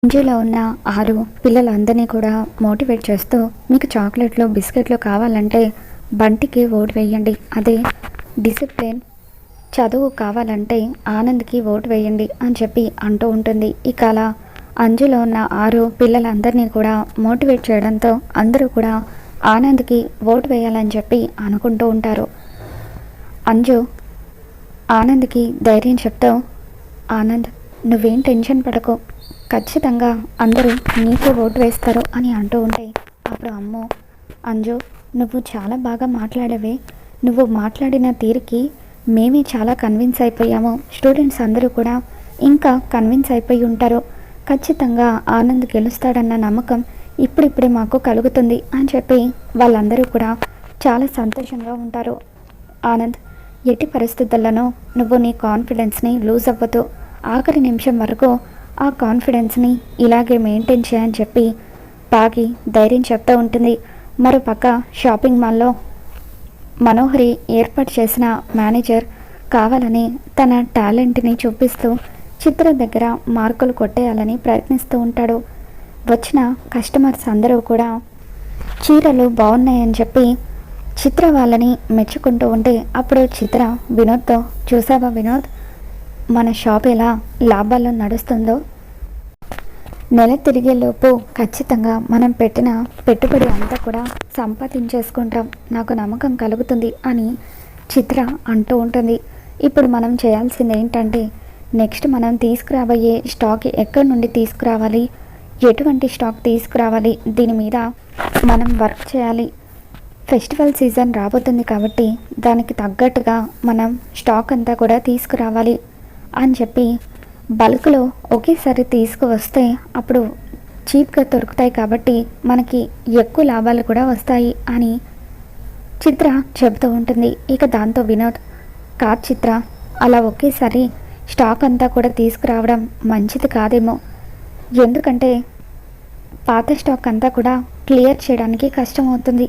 ఇంటిలో ఉన్న 6 పిల్లలందరినీ కూడా మోటివేట్ చేస్తూ మీకు చాక్లెట్లు బిస్కెట్లు కావాలంటే బంటికి ఓటు వేయండి, అదే డిసిప్లిన్ చదువు కావాలంటే ఆనంద్కి ఓటు వేయండి అని చెప్పి అంటూ ఉంటుంది. ఇక అలా అంజులో ఉన్న 6 పిల్లలందరినీ కూడా మోటివేట్ చేయడంతో అందరూ కూడా ఆనంద్కి ఓటు వేయాలని చెప్పి అనుకుంటూ ఉంటారు. అంజు ఆనంద్కి ధైర్యం చెప్తూ, ఆనంద్ నువ్వేం టెన్షన్ పడకు, ఖచ్చితంగా అందరూ నీకు ఓటు వేస్తారు అని అంటూ ఉంటే అప్పుడు అమ్మో అంజు నువ్వు చాలా బాగా మాట్లాడవే, నువ్వు మాట్లాడిన తీరుకి మేమే చాలా కన్విన్స్ అయిపోయాము, స్టూడెంట్స్ అందరూ కూడా ఇంకా కన్విన్స్ అయిపోయి ఉంటారు, ఖచ్చితంగా ఆనంద్ గెలుస్తాడన్న నమ్మకం ఇప్పుడిప్పుడే మాకు కలుగుతుంది అని చెప్పి వాళ్ళందరూ కూడా చాలా సంతోషంగా ఉంటారు. ఆనంద్ ఎట్టి పరిస్థితుల్లోనూ నువ్వు నీ కాన్ఫిడెన్స్ని లూజ్ అవ్వదు, ఆఖరి నిమిషం వరకు ఆ కాన్ఫిడెన్స్ని ఇలాగే మెయింటైన్ చేయని చెప్పి బాగి ధైర్యం చెప్తూ ఉంటుంది. మరోపక్క షాపింగ్ మాల్లో మనోహరి ఏర్పాటు చేసిన మేనేజర్ కావాలని తన టాలెంట్ని చూపిస్తూ చిత్ర దగ్గర మార్కులు కొట్టేయాలని ప్రయత్నిస్తూ ఉంటాడు. వచ్చిన కస్టమర్స్ అందరూ కూడా చీరలు బాగున్నాయని చెప్పి చిత్ర వాళ్ళని మెచ్చుకుంటూ ఉంటే అప్పుడు చిత్ర వినోద్తో, చూసావా వినోద్, మన షాప్ ఎలా లాభాల్లో నడుస్తుందో, నెల తిరిగేలోపు ఖచ్చితంగా మనం పెట్టిన పెట్టుబడి అంతా కూడా సంపాదించేసుకుంటాం, నాకు నమ్మకం కలుగుతుంది అని చిత్ర అంటూ ఉంటుంది. ఇప్పుడు మనం చేయాల్సింది ఏంటంటే నెక్స్ట్ మనం తీసుకురాబోయే స్టాక్ ఎక్కడి నుండి తీసుకురావాలి, ఎటువంటి స్టాక్ తీసుకురావాలి, దీని మీద మనం వర్క్ చేయాలి. ఫెస్టివల్ సీజన్ రాబోతుంది కాబట్టి దానికి తగ్గట్టుగా మనం స్టాక్ అంతా కూడా తీసుకురావాలి అని చెప్పి బల్క్లో ఒకేసారి తీసుకువస్తే అప్పుడు చీప్గా దొరుకుతాయి కాబట్టి మనకి ఎక్కువ లాభాలు కూడా వస్తాయి అని చిత్ర చెబుతూ ఉంటుంది. ఇక దాంతో వినోద్, కాదు చిత్ర, అలా ఒకేసారి స్టాక్ అంతా కూడా తీసుకురావడం మంచిది కాదేమో, ఎందుకంటే పాత స్టాక్ అంతా కూడా క్లియర్ చేయడానికి కష్టం అవుతుంది,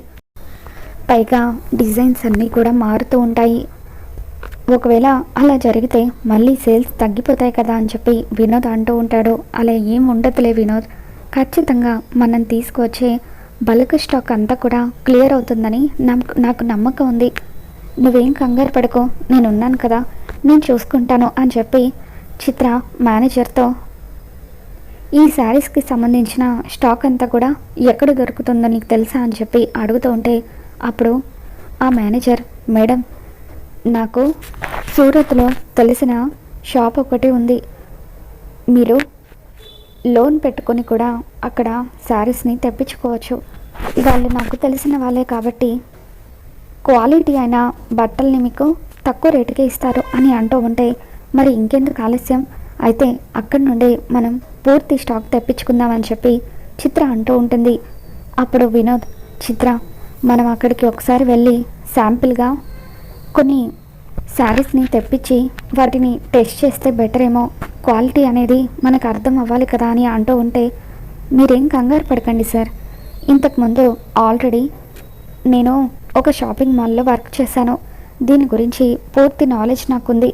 పైగా డిజైన్స్ అన్నీ కూడా మారుతూ ఉంటాయి, ఒకవేళ అలా జరిగితే మళ్ళీ సేల్స్ తగ్గిపోతాయి కదా అని చెప్పి వినోద్ అంటూ ఉంటాడు. అలా ఏం ఉండదులే వినోద్, ఖచ్చితంగా మనం తీసుకువచ్చే బల్క్ స్టాక్ అంతా కూడా క్లియర్ అవుతుందని నాకు నమ్మకం ఉంది, నువ్వేం కంగారు పడుకో, నేనున్నాను కదా, నేను చూసుకుంటాను అని చెప్పి చిత్ర మేనేజర్తో ఈ శారీస్కి సంబంధించిన స్టాక్ అంతా కూడా ఎక్కడ దొరుకుతుందో నీకు తెలుసా అని చెప్పి అడుగుతూ ఉంటే అప్పుడు ఆ మేనేజర్, మేడం నాకు సూరత్లో తెలిసిన షాప్ ఒకటి ఉంది, మీరు లోన్ పెట్టుకొని కూడా అక్కడ శారీస్ని తెప్పించుకోవచ్చు, వాళ్ళు నాకు తెలిసిన వాళ్ళే కాబట్టి క్వాలిటీ అయిన బట్టల్ని మీకు తక్కువ రేటుకే ఇస్తారు అని అంటూ ఉంటే మరి ఇంకెందుకు ఆలస్యం, అయితే అక్కడి నుండి మనం పూర్తి స్టాక్ తెప్పించుకుందామని చెప్పి చిత్ర అంటూ ఉంటుంది. అప్పుడు వినోద్, చిత్ర మనం అక్కడికి ఒకసారి వెళ్ళి శాంపిల్గా కొన్ని శారీస్ని తెప్పించి వాటిని టెస్ట్ చేస్తే బెటర్ ఏమో, క్వాలిటీ అనేది మనకు అర్థం అవ్వాలి కదా అని అంటూ ఉంటే మీరేం కంగారు పడకండి సార్, ఇంతకుముందు ఆల్రెడీ నేను ఒక షాపింగ్ మాల్లో వర్క్ చేశాను, దీని గురించి పూర్తి నాలెడ్జ్ నాకుంది,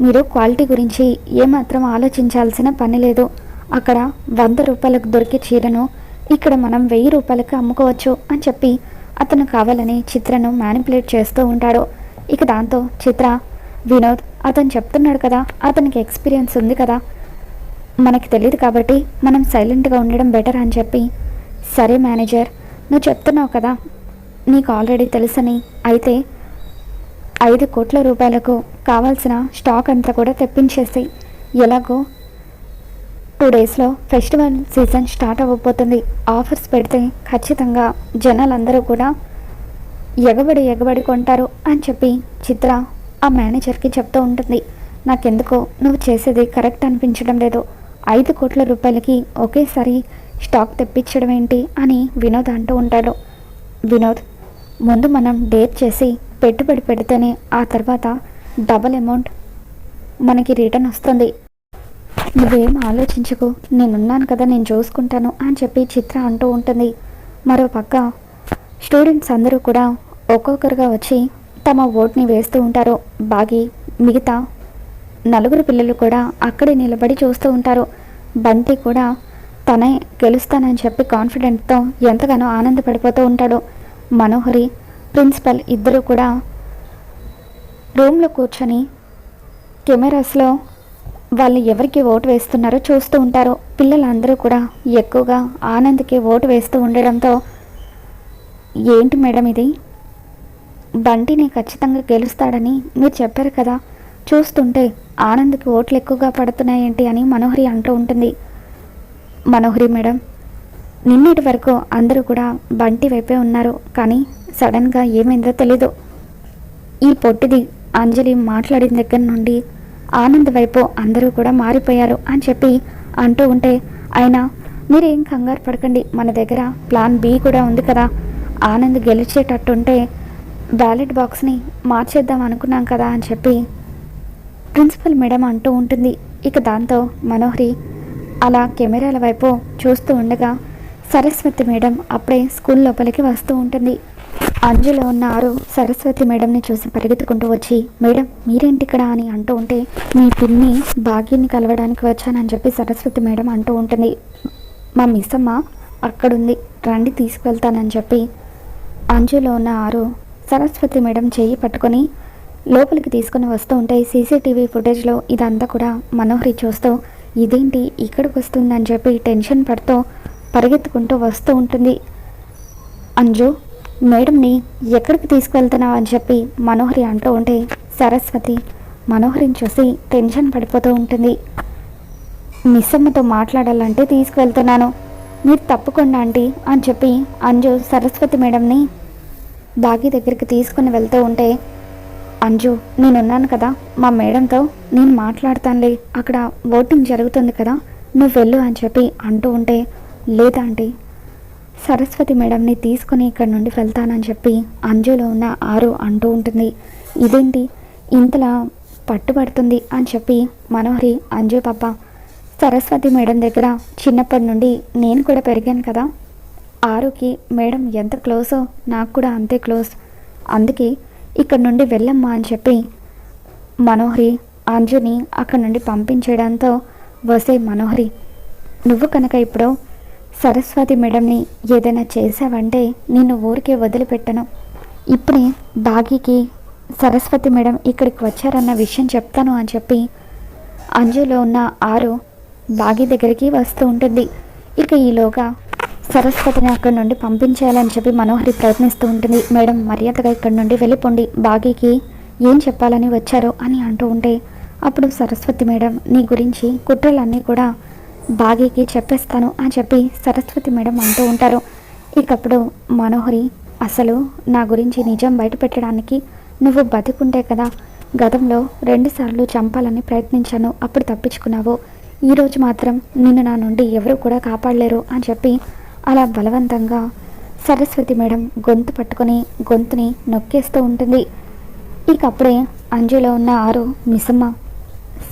మీరు క్వాలిటీ గురించి ఏమాత్రం ఆలోచించాల్సిన పని లేదు, అక్కడ 100 రూపాయలకు దొరికే చీరను ఇక్కడ మనం 1000 రూపాయలకు అమ్ముకోవచ్చు అని చెప్పి అతను కావాలని చిత్రను మ్యానిపులేట్ చేస్తూ ఉంటాడు. ఇక దాంతో చిత్ర, వినోద్ అతను చెప్తున్నాడు కదా, అతనికి ఎక్స్పీరియన్స్ ఉంది కదా, మనకి తెలియదు కాబట్టి మనం సైలెంట్గా ఉండడం బెటర్ అని చెప్పి, సరే మేనేజర్ నువ్వు చెప్తున్నావు కదా, నీకు ఆల్రెడీ తెలుసని, అయితే 5 కోట్ల రూపాయలకు కావాల్సిన స్టాక్ అంతా కూడా తెప్పించేసి, ఎలాగో 2 డేస్లో ఫెస్టివల్ సీజన్ స్టార్ట్ అవ్వబోతుంది, ఆఫర్స్ పెడితే ఖచ్చితంగా జనాలందరూ కూడా ఎగబడి కొంటారు అని చెప్పి చిత్ర ఆ మేనేజర్కి చెప్తూ ఉంటుంది. నాకెందుకో నువ్వు చేసేది కరెక్ట్ అనిపించడం లేదు, 5 కోట్ల రూపాయలకి ఒకేసారి స్టాక్ తెప్పించడం ఏంటి అని వినోద్ అంటూ ఉంటాడు. వినోద్, ముందు మనం డేట్ చేసి పెట్టుబడి పెడితేనే ఆ తర్వాత డబల్ అమౌంట్ మనకి రిటర్న్ వస్తుంది, నువ్వేం ఆలోచించకు, నేనున్నాను కదా, నేను చూసుకుంటాను అని చెప్పి చిత్ర అంటూ ఉంటుంది. మరోపక్క స్టూడెంట్స్ అందరూ కూడా ఒక్కొక్కరుగా వచ్చి తమ ఓట్ని వేస్తూ ఉంటారు. బాగి మిగతా 4 పిల్లలు కూడా అక్కడే నిలబడి చూస్తూ ఉంటారు. బంటి కూడా తనే గెలుస్తానని చెప్పి కాన్ఫిడెంట్తో ఎంతగానో ఆనందపడిపోతూ ఉంటాడు. మనోహరి, ప్రిన్సిపల్ ఇద్దరూ కూడా రూమ్లో కూర్చొని కెమెరాస్లో వాళ్ళు ఎవరికి ఓటు వేస్తున్నారో చూస్తూ ఉంటారు. పిల్లలందరూ కూడా ఎక్కువగా ఆనంద్కి ఓటు వేస్తూ ఉండడంతో, ఏంటి మేడం ఇది, బంటిని ఖచ్చితంగా గెలుస్తాడని మీరు చెప్పారు కదా, చూస్తుంటే ఆనంద్కి ఓట్లు ఎక్కువగా పడుతున్నాయేంటి అని మనోహరి అంటూ ఉంటుంది. మనోహరి మేడం, నిన్నటి వరకు అందరూ కూడా బంటి వైపే ఉన్నారు, కానీ సడన్గా ఏమైందో తెలీదు. ఈ పొట్టిది అంజలి మాట్లాడిన దగ్గర నుండి ఆనంద్ వైపు అందరూ కూడా మారిపోయారు అని చెప్పి అంటూ ఉంటే, అయినా మీరేం కంగారు పడకండి, మన దగ్గర ప్లాన్ బి కూడా ఉంది కదా, ఆనంద్ గెలిచేటట్టుంటే బ్యాలెట్ బాక్స్ని మార్చేద్దాం అనుకున్నాం కదా అని చెప్పి ప్రిన్సిపల్ మేడం అంటూ ఉంటుంది. ఇక దాంతో మనోహరి అలా కెమెరాల వైపు చూస్తూ ఉండగా సరస్వతి మేడం అప్పుడే స్కూల్ లోపలికి వస్తూ ఉంటుంది. అంజులో ఉన్న ఆరు సరస్వతి మేడంని చూసి పరిగెత్తుకుంటూ వచ్చి, మేడం మీరేంటి ఇక్కడ అని అంటూ ఉంటే, మీ పిన్ని భాగ్యాన్ని కలవడానికి వచ్చానని చెప్పి సరస్వతి మేడం అంటూ ఉంటుంది. మా మిస్సమ్మ అక్కడుంది, రండి తీసుకువెళ్తానని చెప్పి అంజులో ఉన్న ఆరు సరస్వతి మేడం చెయ్యి పట్టుకొని లోపలికి తీసుకొని వస్తూ ఉంటే, సీసీటీవీ ఫుటేజ్లో ఇదంతా కూడా మనోహరి చూస్తూ, ఇదేంటి ఇక్కడికి వస్తుందని చెప్పి టెన్షన్ పడుతూ పరిగెత్తుకుంటూ వస్తూ ఉంటుంది. అంజు, మేడంని ఎక్కడికి తీసుకువెళ్తున్నావు అని చెప్పి మనోహరి అంటూ ఉంటే, సరస్వతి మనోహరిని చూసి టెన్షన్ పడిపోతూ ఉంటుంది. మిస్సమ్మతో మాట్లాడాలంటే తీసుకువెళ్తున్నాను, మీరు తప్పకుండా ఆంటీ అని చెప్పి అంజు సరస్వతి మేడంని బాగి దగ్గరికి తీసుకుని వెళ్తూ ఉంటే, అంజు నేనున్నాను కదా, మా మేడంతో నేను మాట్లాడతానులే, అక్కడ ఓటింగ్ జరుగుతుంది కదా, నువ్వు వెళ్ళు అని చెప్పి అంటూ ఉంటే, లేదా ఆంటీ సరస్వతి మేడంని తీసుకుని ఇక్కడ నుండి వెళ్తానని చెప్పి అంజులో ఉన్న ఆరు అంటూ ఉంటుంది. ఇదేంటి ఇంతలా పట్టుబడుతుంది అని చెప్పి మనోహరి, అంజు పాప సరస్వతి మేడం దగ్గర చిన్నప్పటి నుండి నేను కూడా పెరిగాను కదా, ఆరుకి మేడం ఎంత క్లోజో నాకు కూడా అంతే క్లోజ్, అందుకే ఇక్కడ నుండి వెళ్ళమ్మా అని చెప్పి మనోహరి అంజుని అక్కడ నుండి పంపించడంతో, వసే మనోహరి, నువ్వు కనుక ఇప్పుడు సరస్వతి మేడంని ఏదైనా చేసావంటే నేను ఊరికే వదిలిపెట్టను, ఇప్పుడే బాగీకి సరస్వతి మేడం ఇక్కడికి వచ్చారన్న విషయం చెప్తాను అని చెప్పి అంజులో ఉన్న ఆరు బాగీ దగ్గరికి వస్తూ ఉంటుంది. ఇక ఈలోగా సరస్వతిని అక్కడి నుండి పంపించేయాలని చెప్పి మనోహరి ప్రయత్నిస్తూ ఉంటుంది. మేడం మర్యాదగా ఇక్కడి నుండి వెళ్ళిపోండి, బాగీకి ఏం చెప్పాలని వచ్చారో అని అంటూ ఉంటే, అప్పుడు సరస్వతి మేడం నీ గురించి కుట్రలన్నీ కూడా బాగీకి చెప్పేస్తాను అని చెప్పి సరస్వతి మేడం అంటూ ఉంటారు. ఇకప్పుడు మనోహరి, అసలు నా గురించి నిజం బయట పెట్టడానికి నువ్వు బతికుంటే కదా, గతంలో 2 సార్లు చంపాలని ప్రయత్నించాను, అప్పుడు తప్పించుకున్నావు, ఈరోజు మాత్రం నిన్ను నా నుండి ఎవరు కూడా కాపాడలేరు అని చెప్పి అలా బలవంతంగా సరస్వతి మేడం గొంతు పట్టుకొని గొంతుని నొక్కేస్తూ ఉంటుంది. ఇక అప్పుడే అంజులో ఉన్న ఆరు, మిస్సమ్మ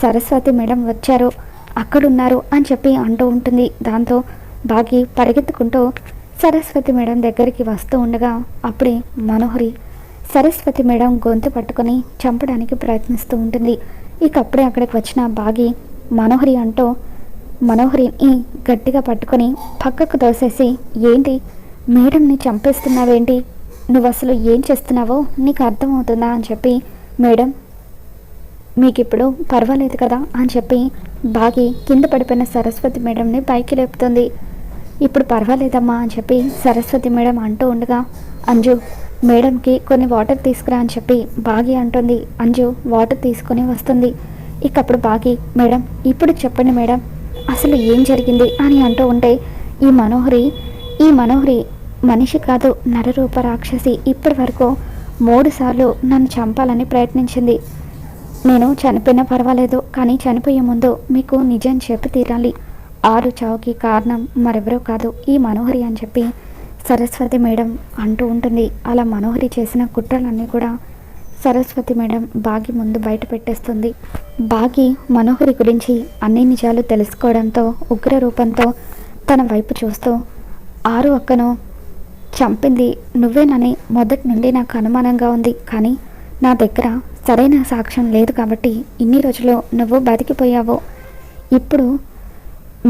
సరస్వతి మేడం వచ్చారు, అక్కడున్నారు అని చెప్పి అంటూ ఉంటుంది. దాంతో బాగి పరిగెత్తుకుంటూ సరస్వతి మేడం దగ్గరికి వస్తూ ఉండగా అప్పుడే మనోహరి సరస్వతి మేడం గొంతు పట్టుకొని చంపడానికి ప్రయత్నిస్తూ ఉంటుంది. ఇక అప్పుడే అక్కడికి వచ్చిన బాగి మనోహరి అంటూ మనోహరిని గట్టిగా పట్టుకొని పక్కకు తోసేసి, ఏంటి మేడంని చంపేస్తున్నావేంటి, నువ్వు అసలు ఏం చేస్తున్నావో నీకు అర్థమవుతుందా అని చెప్పి, మేడం మీకు ఇప్పుడు పర్వాలేదు కదా అని చెప్పి బాగి కింద పడిపోయిన సరస్వతి మేడంని పైకి లేపుతుంది. ఇప్పుడు పర్వాలేదమ్మా అని చెప్పి సరస్వతి మేడం అంటూ ఉండగా, అంజు మేడంకి కొన్ని వాటర్ తీసుకురా అని చెప్పి బాగి అంటుంది. అంజు వాటర్ తీసుకొని వస్తుంది. ఇక అప్పుడు బాగి, మేడం ఇప్పుడు చెప్పండి మేడం అసలు ఏం జరిగింది అని అంటూ ఉంటే, ఈ మనోహరి మనిషి కాదు, నరరూప రాక్షసి, ఇప్పటి వరకు 3 సార్లు నన్ను చంపాలని ప్రయత్నించింది, నేను చనిపోయినా పర్వాలేదు, కానీ చనిపోయే ముందు మీకు నిజం చెప్పి తీరాలి, ఆరు చావుకి కారణం మరెవరో కాదు ఈ మనోహరి అని చెప్పి సరస్వతి మేడం అంటూ ఉంటుంది. అలా మనోహరి చేసిన కుట్రలన్నీ కూడా సరస్వతి మేడం బాగి ముందు బయట పెట్టేస్తుంది. బాగి మనోహరి గురించి అన్ని నిజాలు తెలుసుకోవడంతో ఉగ్ర రూపంతో తన వైపు చూస్తూ, ఆరు అక్కను చంపింది నువ్వేనని మొదటి నుండి నాకు అనుమానంగా ఉంది, కానీ నా దగ్గర సరైన సాక్ష్యం లేదు కాబట్టి ఇన్ని రోజులు నువ్వు బతికిపోయావు, ఇప్పుడు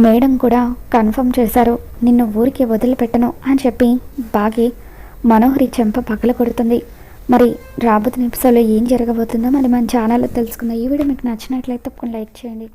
మేడం కూడా కన్ఫర్మ్ చేశారు, నిన్ను ఊరికి వదిలిపెట్టను అని చెప్పి బాగి మనోహరి చెంప పగల కొడుతుంది. మరి రాబోతున్న ఎపిసోడ్లో ఏం జరగబోతుందో మరి మన ఛానల్లో తెలుసుకుందాం. ఈ వీడియో మీకు నచ్చినట్లయితే తప్పకుండా లైక్ చేయండి.